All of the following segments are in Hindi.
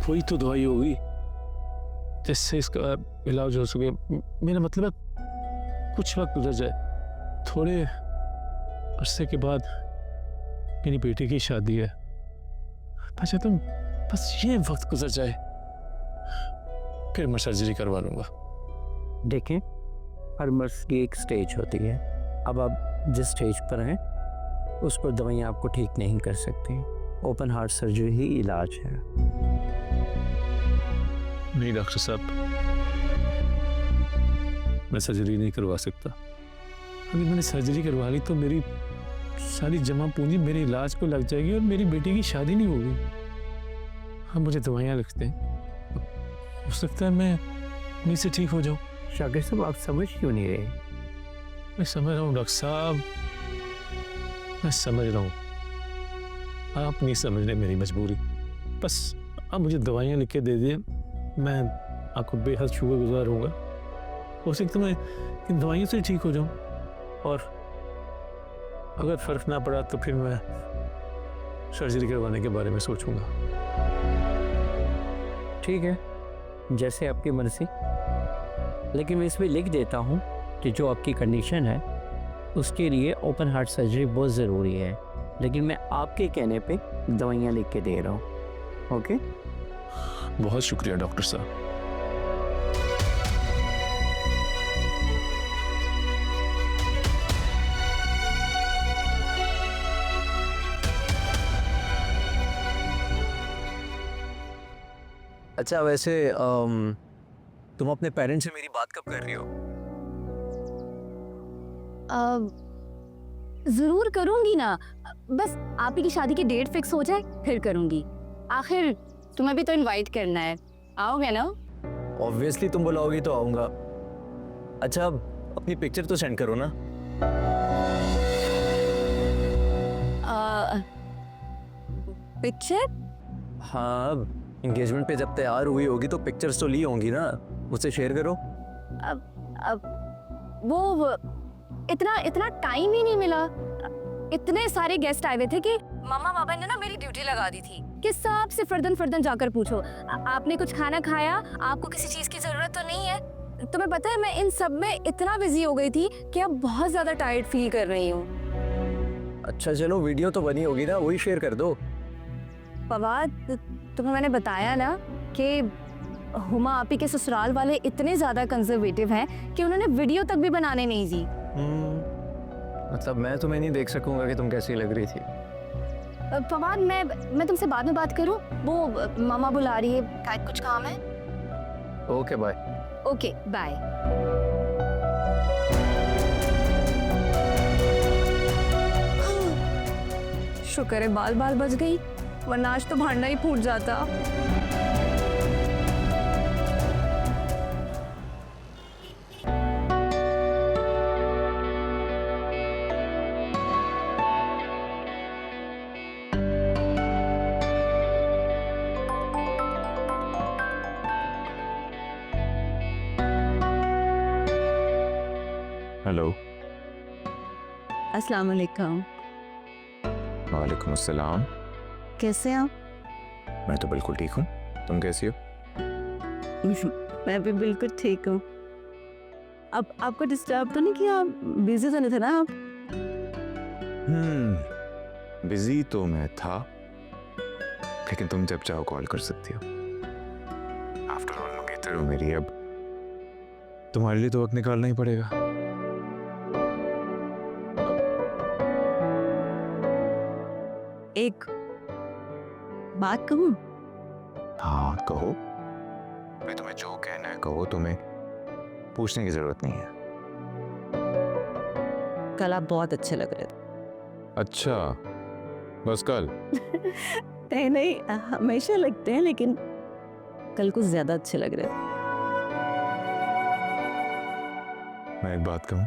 वही तो दवाई होगी जिससे इसका इलाज हो सके। मेरा मतलब है कुछ वक्त गुजर जाए, थोड़े अरसे के बाद मेरी बेटी की शादी है। अच्छा तुम बस ये वक्त गुजर जाए, फिर मैं सर्जरी करवा लूंगा। देखें, हर मर्ज की एक स्टेज होती है। अब आप जिस स्टेज पर हैं उस पर दवाइयाँ आपको ठीक नहीं कर सकती। ओपन हार्ट सर्जरी ही इलाज है। नहीं डॉक्टर साहब, मैं सर्जरी नहीं करवा सकता। अगर मैंने सर्जरी करवा ली तो मेरी सारी जमा पूंजी मेरे इलाज को लग जाएगी और मेरी बेटी की शादी नहीं होगी। हाँ, मुझे दवाइयाँ लिखते हैं, हो सकता है मैं उन्हीं से ठीक हो जाऊँ। शाकिर साहब, आप समझ क्यों नहीं रहे? मैं समझ रहा हूँ डॉक्टर साहब, मैं समझ रहा हूँ। आप नहीं समझ रहे मेरी मजबूरी। बस आप मुझे दवाइयाँ लिख के दे दिए, मैं आपको बेहद शुक्रगुजार होऊंगा। हो सकता है मैं इन दवाइयों से ठीक हो जाऊँ, और अगर फर्क ना पड़ा तो फिर मैं सर्जरी करवाने के बारे में सोचूंगा। ठीक है, जैसे आपकी मर्जी। लेकिन मैं इसमें लिख देता हूँ कि जो आपकी कंडीशन है उसके लिए ओपन हार्ट सर्जरी बहुत ज़रूरी है। लेकिन मैं आपके कहने पे दवाइयाँ लिख के दे रहा हूँ। ओके? बहुत शुक्रिया डॉक्टर साहब। अच्छा, वैसे तुम अपने पेरेंट्स से मेरी बात कब कर रही हो? जरूर करूंगी ना, बस आप ही की शादी की डेट फिक्स हो जाए फिर करूंगी। आखिर तुम्हें भी तो इनवाइट करना है, आओगे ना? ऑब्वियसली तुम बुलाओगी तो आऊँगा। अच्छा, अपनी पिक्चर तो सेंड करो ना। पिक्चर? हाँ, एंगेजमेंट पे जब तैयार हुई होगी तो पिक्चर्स तो ली होंगी ना, मुझसे शेयर करो। अब वो इतना टाइम ही नहीं मिला। इतने सारे गेस्ट आए हुए थे कि मामा बाबा ने ना मेरी ड्यूटी लगा दी थी कि सबसे फर्दन जाकर पूछो आपने कुछ खाना खाया, आपको किसी चीज की जरूरत तो नहीं है। तुम्हें पता है मैं इन सब में इतना बिजी हो गई थी कि अब बहुत ज्यादा टायर्ड फील कर रही हूँ। अच्छा चलो, वीडियो तो बनी होगी ना, वही शेयर कर दो। फवाद, तुम्हें मैंने बताया ना कि हुमा आपी के ससुराल वाले इतने ज्यादा कंजर्वेटिव हैं कि उन्होंने वीडियो तक भी बनाने नहीं दी। मतलब मैं तुम्हें नहीं देख सकूंगा कि तुम कैसी लग रही थी। फवाद, मैं तुमसे बाद में बात करूं? वो मामा बुला रही है, शायद कुछ काम है। Okay bye. Okay bye. शुक्र है बाल बच गई, वरना आज तो भांडा ही फूट जाता। हेलो। अस्सलाम वालेकुम। वालेकुम अस्सलाम। कैसे हैं आप? मैं तो बिल्कुल ठीक हूँ, तुम कैसी हो? मैं भी बिल्कुल ठीक हूँ। अब आपको डिस्टर्ब तो नहीं किया? बिजी तो नहीं थे ना आप? बिजी तो मैं था, लेकिन तुम जब चाहो कॉल कर सकती हो। आफ्टर ऑल मंगेतर हो मेरी, अब तुम्हारे लिए तो वक्त निकालना ही पड़ेगा। एक बात कहूँ? हाँ कहो, मैं तुम्हें जो कहना है कहो, तुम्हें पूछने की जरूरत नहीं है। कल आप बहुत अच्छे लग रहे थे। अच्छा, बस कल? नहीं, हमेशा लगते हैं, लेकिन कल कुछ ज्यादा अच्छे लग रहे थे। मैं एक बात कहूँ,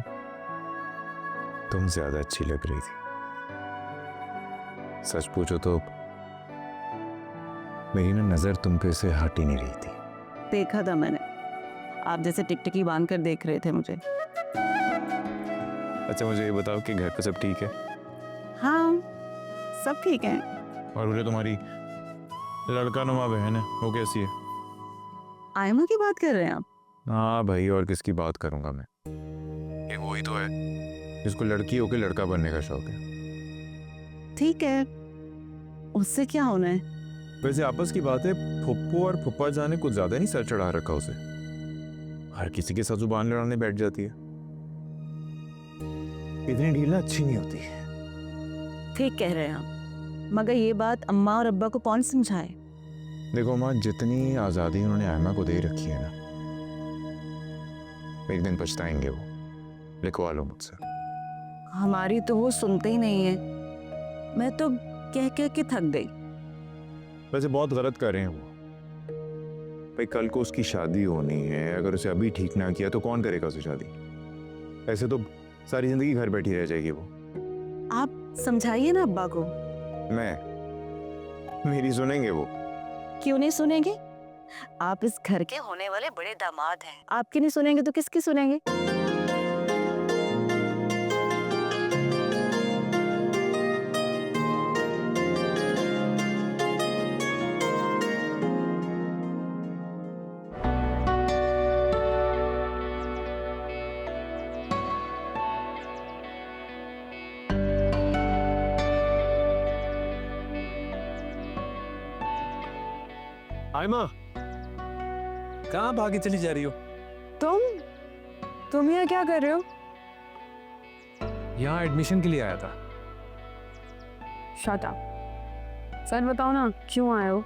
तुम ज्यादा अच्छी लग रही थी। सच पूछो तो मेरी ना नजर तुम पे से हट ही नहीं रही थी। देखा था मैंने, आप जैसे टिकटिकी बांध कर देख रहे थे मुझे। अच्छा मुझे ये बताओ कि घर पे सब ठीक है? हाँ, सब ठीक है। और मुझे तुम्हारी लड़का नुमा बहन है, वो कैसी है? आयमा की बात कर रहे हैं आप? हाँ भाई, और किसकी बात करूंगा मैं? ये वही तो है जिसको लड़की होके लड़का बनने का शौक है। ठीक है, उससे क्या होना है? वैसे आपस की बात है, फुप्पू और फुप्पा जान ने कुछ ज्यादा नहीं सर चढ़ा रखा उसे। हर किसी के साथ जुबान लड़ाने बैठ जाती है। इतनी ढीला अच्छी नहीं होती। ठीक कह रहे हैं आप, मगर ये बात अम्मा और अब्बा को कौन समझाए? देखो माँ, जितनी आज़ादी उन्होंने आयमा को दे रखी है ना, एक दिन पछताएंगे वो। लिखवा लो मुझसे। हमारी तो वो सुनते ही नहीं है। मैं तो कह कह के थक गई। वैसे बहुत गलत कर रहे हैं वो। भाई कल को उसकी शादी होनी है, अगर उसे अभी ठीक ना किया तो कौन करेगा उसे शादी? ऐसे तो सारी जिंदगी घर बैठी रह जाएगी वो। आप समझाइए ना अब्बा को। मेरी सुनेंगे वो? क्यों नहीं सुनेंगे? आप इस घर के होने वाले बड़े दामाद हैं। आपकी नहीं सुनेंगे तो किसकी सुनेंगे? आयमा, कहाँ भागी चली जा रही हो? तुम यहाँ क्या कर रहे हो? यहाँ एडमिशन के लिए आया था। Shut up. सच बताओ ना, क्यों आए हो?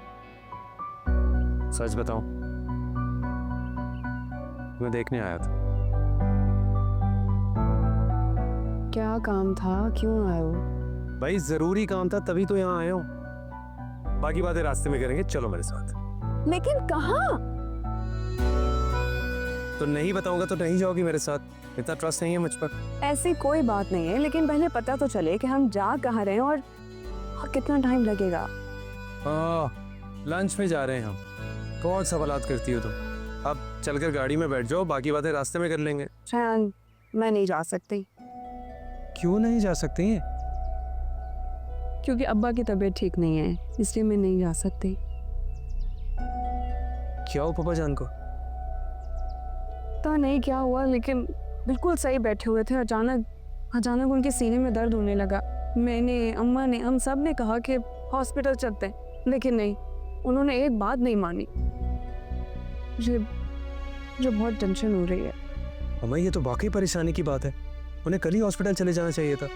सच बताऊं, मैं देखने आया था। क्या काम था, क्यों आए हो? भाई जरूरी काम था तभी तो यहाँ आया हूँ। बाकी बातें रास्ते में करेंगे, चलो मेरे साथ। लेकिन कहाँ? तो नहीं बताऊंगा तो नहीं जाओगी मेरे साथ? इतना ट्रस्ट नहीं है मुझ पर? ऐसी कोई बात नहीं है, लेकिन पहले पता तो चले कि हम जा कहाँ रहे हैं और कितना टाइम लगेगा। लंच में जा रहे हैं हम। कौन सवालात करती हो तुम? अब चलकर गाड़ी में बैठ जाओ, बाकी बातें रास्ते में कर लेंगे। शायद मैं नहीं जा सकती, क्यों नहीं जा सकती हैं? क्योंकि अब्बा की तबीयत ठीक नहीं है, इसलिए मैं नहीं जा सकती। क्या हो पापा जान को? पता नहीं क्या हुआ, लेकिन बिल्कुल सही बैठे हुए थे, अचानक उनके सीने में दर्द होने लगा। मैंने, अम्मा ने, हम सब ने कहा कि हॉस्पिटल चलते हैं, लेकिन नहीं, उन्होंने एक बात नहीं मानी। मुझे बहुत टेंशन हो रही है। अम्मा ये तो वाकई परेशानी की बात है, उन्हें कल ही हॉस्पिटल चले जाना चाहिए था।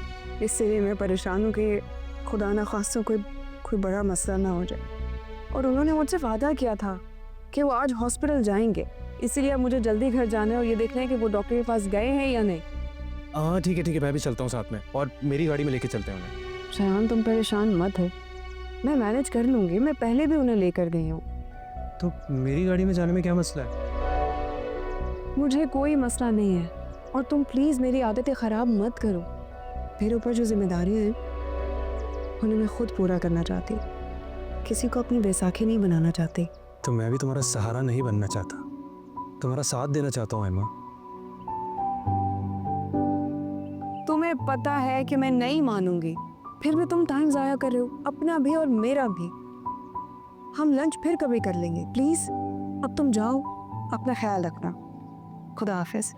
इसलिए मैं परेशान हूँ कि खुदा ना खास्ता कोई बड़ा मसला ना हो जाए। और उन्होंने मुझसे वादा किया था कि वो आज हॉस्पिटल जाएंगे, इसीलिए अब मुझे जल्दी घर जाना है और ये देखना है कि वो डॉक्टर के पास गए हैं या नहीं। हाँ ठीक है, मैं भी चलता हूँ साथ में, और मेरी गाड़ी में लेके चलते हैं उन्हें। शयान तुम परेशान मत हो, मैं मैनेज कर लूँगी, मैं पहले भी उन्हें लेकर गई हूँ। तो मेरी गाड़ी में जाने में क्या मसला है? मुझे कोई मसला नहीं है, और तुम प्लीज़ मेरी आदतें ख़राब मत करो। मेरे ऊपर जो जिम्मेदारियाँ हैं उन्हें मैं खुद पूरा करना चाहती, किसी को अपनी बैसाखी नहीं बनाना चाहती। तो मैं भी तुम्हारा सहारा नहीं बनना चाहता, तुम्हारा साथ देना चाहता हूँ एमा। तुम्हें पता है कि मैं नहीं मानूंगी, फिर भी तुम टाइम ज़ाया कर रहे हो, अपना भी और मेरा भी। हम लंच फिर कभी कर लेंगे, प्लीज़ अब तुम जाओ, अपना ख्याल रखना। खुदा हाफिज़।